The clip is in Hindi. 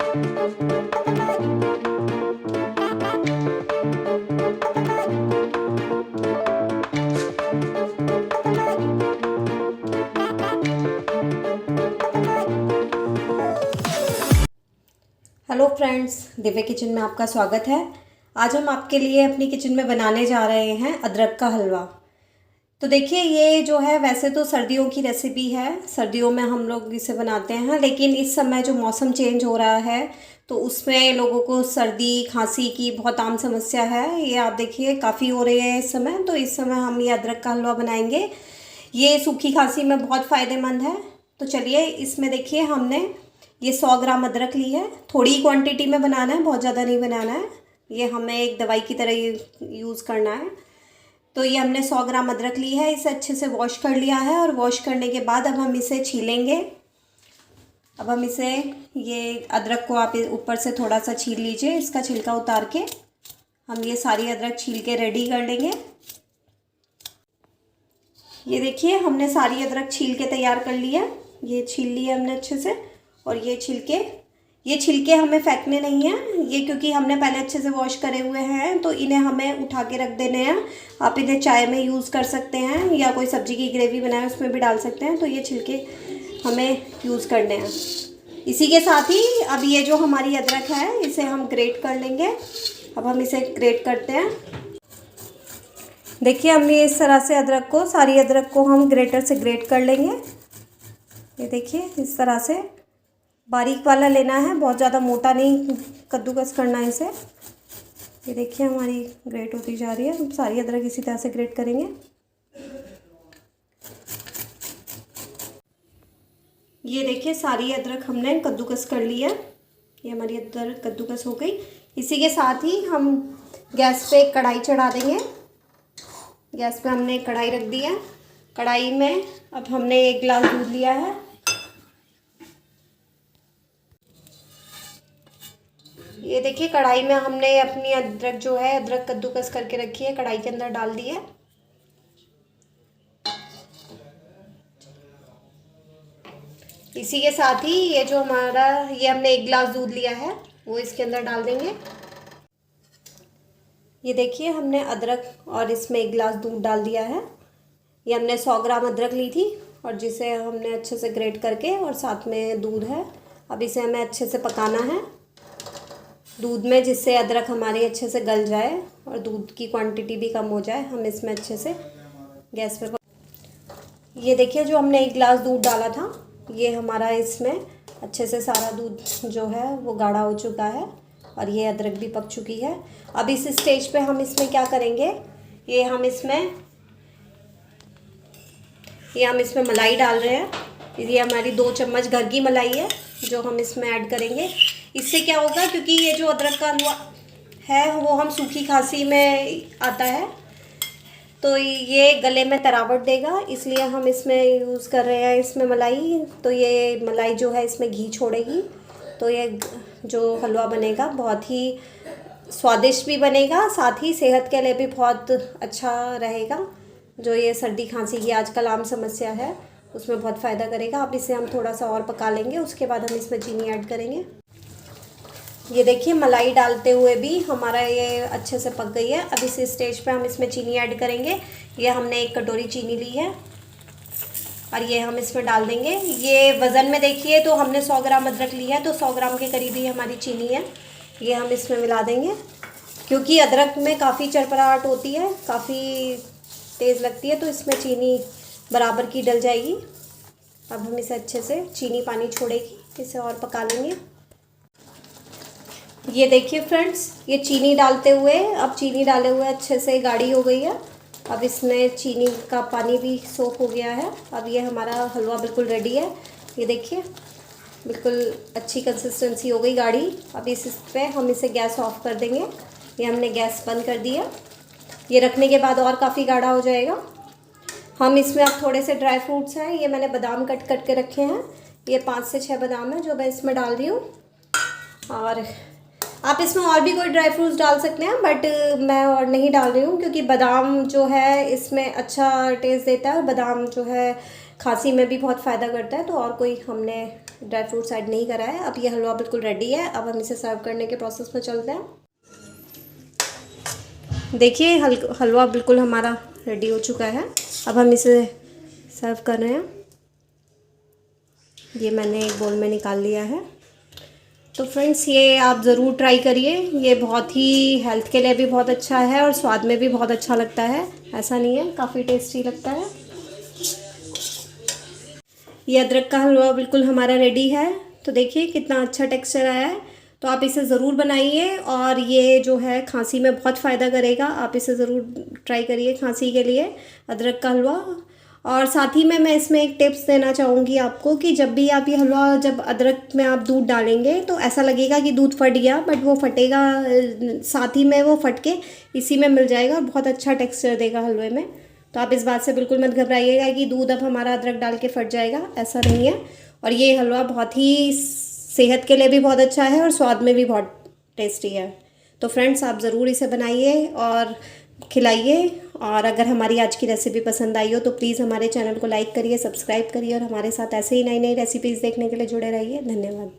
हेलो फ्रेंड्स, दिव्य किचन में आपका स्वागत है। आज हम आपके लिए अपनी किचन में बनाने जा रहे हैं अदरक का हलवा। तो देखिए, ये जो है वैसे तो सर्दियों की रेसिपी है, सर्दियों में हम लोग इसे बनाते हैं, लेकिन इस समय जो मौसम चेंज हो रहा है तो उसमें लोगों को सर्दी खांसी की बहुत आम समस्या है। ये आप देखिए काफ़ी हो रही है इस समय। तो इस समय हम ये अदरक का हलवा बनाएंगे। ये सूखी खांसी में बहुत फ़ायदेमंद है। तो चलिए, इसमें देखिए हमने ये 100 ग्राम अदरक ली है। थोड़ी क्वांटिटी में बनाना है, बहुत ज़्यादा नहीं बनाना है। ये हमें एक दवाई की तरह यूज़ करना है। तो ये हमने 100 ग्राम अदरक ली है। इसे अच्छे से वॉश कर लिया है और वॉश करने के बाद अब हम इसे छीलेंगे। अब हम इसे, ये अदरक को आप ऊपर से थोड़ा सा छील लीजिए, इसका छिलका उतार के हम ये सारी अदरक छील के रेडी कर लेंगे। ये देखिए, हमने सारी अदरक छील के तैयार कर लिया। ये छील लिया हमने अच्छे से। और ये छिलके हमें फेंकने नहीं हैं, ये क्योंकि हमने पहले अच्छे से वॉश करे हुए हैं तो इन्हें हमें उठा के रख देने हैं। आप इन्हें चाय में यूज़ कर सकते हैं या कोई सब्जी की ग्रेवी बनाए उसमें भी डाल सकते हैं। तो ये छिलके हमें यूज़ करने हैं। इसी के साथ ही अब ये जो हमारी अदरक है इसे हम ग्रेट कर लेंगे। अब हम इसे ग्रेट करते हैं। देखिए, हमने इस तरह से सारी अदरक को हम ग्रेटर से ग्रेट कर लेंगे। ये देखिए, इस तरह से बारीक वाला लेना है, बहुत ज़्यादा मोटा नहीं कद्दूकस करना है इसे। ये देखिए, हमारी ग्रेट होती जा रही है। हम सारी अदरक इसी तरह से ग्रेट करेंगे। ये देखिए, सारी अदरक हमने कद्दूकस कर ली है। ये हमारी अदरक कद्दूकस हो गई। इसी के साथ ही हम गैस पे एक कढ़ाई चढ़ा देंगे। गैस पे हमने एक कढ़ाई रख दी है। कढ़ाई में अब हमने 1 गिलास दूध लिया है। ये देखिए, कढ़ाई में हमने अपनी अदरक जो है, अदरक कद्दूकस करके रखी है, कढ़ाई के अंदर डाल दी है। इसी के साथ ही ये जो हमारा, ये हमने 1 गिलास दूध लिया है वो इसके अंदर डाल देंगे। ये देखिए, हमने अदरक और इसमें 1 गिलास दूध डाल दिया है। ये हमने 100 ग्राम अदरक ली थी और जिसे हमने अच्छे से ग्रेट करके, और साथ में दूध है। अब इसे हमें अच्छे से पकाना है दूध में, जिससे अदरक हमारी अच्छे से गल जाए और दूध की क्वांटिटी भी कम हो जाए। हम इसमें अच्छे से गैस पे ये देखिए, जो हमने 1 गिलास दूध डाला था, ये हमारा इसमें अच्छे से सारा दूध जो है वो गाढ़ा हो चुका है और ये अदरक भी पक चुकी है। अब इस स्टेज पे हम इसमें क्या करेंगे, ये हम इसमें मलाई डाल रहे हैं। ये हमारी 2 चम्मच घर की मलाई है जो हम इसमें ऐड करेंगे। इससे क्या होगा, क्योंकि ये जो अदरक का हलवा है वो हम सूखी खांसी में आता है, तो ये गले में तरावट देगा, इसलिए हम इसमें यूज़ कर रहे हैं इसमें मलाई। तो ये मलाई जो है इसमें घी छोड़ेगी, तो ये जो हलवा बनेगा बहुत ही स्वादिष्ट भी बनेगा, साथ ही सेहत के लिए भी बहुत अच्छा रहेगा। जो ये सर्दी खांसी की आजकल आम समस्या है उसमें बहुत फ़ायदा करेगा। अब इसे हम थोड़ा सा और पका लेंगे, उसके बाद हम इसमें चीनी ऐड करेंगे। ये देखिए, मलाई डालते हुए भी हमारा ये अच्छे से पक गई है। अब इस स्टेज पे हम इसमें चीनी ऐड करेंगे। ये हमने 1 कटोरी चीनी ली है और ये हम इसमें डाल देंगे। ये वज़न में देखिए तो हमने 100 ग्राम अदरक ली है, तो 100 ग्राम के करीब ही हमारी चीनी है। ये हम इसमें मिला देंगे, क्योंकि अदरक में काफ़ी चरपराहट होती है, काफ़ी तेज़ लगती है, तो इसमें चीनी बराबर की डल जाएगी। अब हम इसे अच्छे से, चीनी पानी छोड़ेगी, इसे और पका लेंगे। ये देखिए फ्रेंड्स, ये चीनी डालते हुए, अब चीनी डाले हुए अच्छे से गाढ़ी हो गई है। अब इसमें चीनी का पानी भी सोख हो गया है। अब ये हमारा हलवा बिल्कुल रेडी है। ये देखिए, बिल्कुल अच्छी कंसिस्टेंसी हो गई गाढ़ी। अब इस पे हम इसे गैस ऑफ कर देंगे। ये हमने गैस बंद कर दिया। ये रखने के बाद और काफ़ी गाढ़ा हो जाएगा। हम इसमें अब थोड़े से ड्राई फ्रूट्स हैं, ये मैंने बादाम कट के रखे हैं। ये 5 से 6 बादाम है जो मैं इसमें डाल रही हूँ। और आप इसमें और भी कोई ड्राई फ्रूट्स डाल सकते हैं, बट मैं और नहीं डाल रही हूँ, क्योंकि बादाम जो है इसमें अच्छा टेस्ट देता है। बादाम जो है खांसी में भी बहुत फ़ायदा करता है, तो और कोई हमने ड्राई फ्रूट्स ऐड नहीं करा है। अब ये हलवा बिल्कुल रेडी है। अब हम इसे सर्व करने के प्रोसेस में चलते हैं। देखिए हलवा बिल्कुल हमारा रेडी हो चुका है। अब हम इसे सर्व कर रहे हैं। ये मैंने एक बोल में निकाल लिया है। तो फ्रेंड्स ये आप ज़रूर ट्राई करिए। ये बहुत ही हेल्थ के लिए भी बहुत अच्छा है और स्वाद में भी बहुत अच्छा लगता है। ऐसा नहीं है, काफ़ी टेस्टी लगता है। ये अदरक का हलवा बिल्कुल हमारा रेडी है। तो देखिए कितना अच्छा टेक्सचर आया है। तो आप इसे ज़रूर बनाइए और ये जो है खांसी में बहुत फ़ायदा करेगा। आप इसे ज़रूर ट्राई करिए खांसी के लिए, अदरक का हलवा। और साथ ही में मैं इसमें एक टिप्स देना चाहूँगी आपको कि जब भी आप ये हलवा, जब अदरक में आप दूध डालेंगे तो ऐसा लगेगा कि दूध फट गया, बट वो फटेगा, साथ ही में वो फट के इसी में मिल जाएगा। बहुत अच्छा टेक्सचर देगा हलवे में। तो आप इस बात से बिल्कुल मत घबराइएगा कि दूध अब हमारा अदरक डाल के फट जाएगा, ऐसा नहीं है। और ये हलवा बहुत ही सेहत के लिए भी बहुत अच्छा है और स्वाद में भी बहुत टेस्टी है। तो फ्रेंड्स आप ज़रूर इसे बनाइए और खिलाइए। और अगर हमारी आज की रेसिपी पसंद आई हो तो प्लीज़ हमारे चैनल को लाइक करिए, सब्सक्राइब करिए और हमारे साथ ऐसे ही नई नई रेसिपीज़ देखने के लिए जुड़े रहिए। धन्यवाद।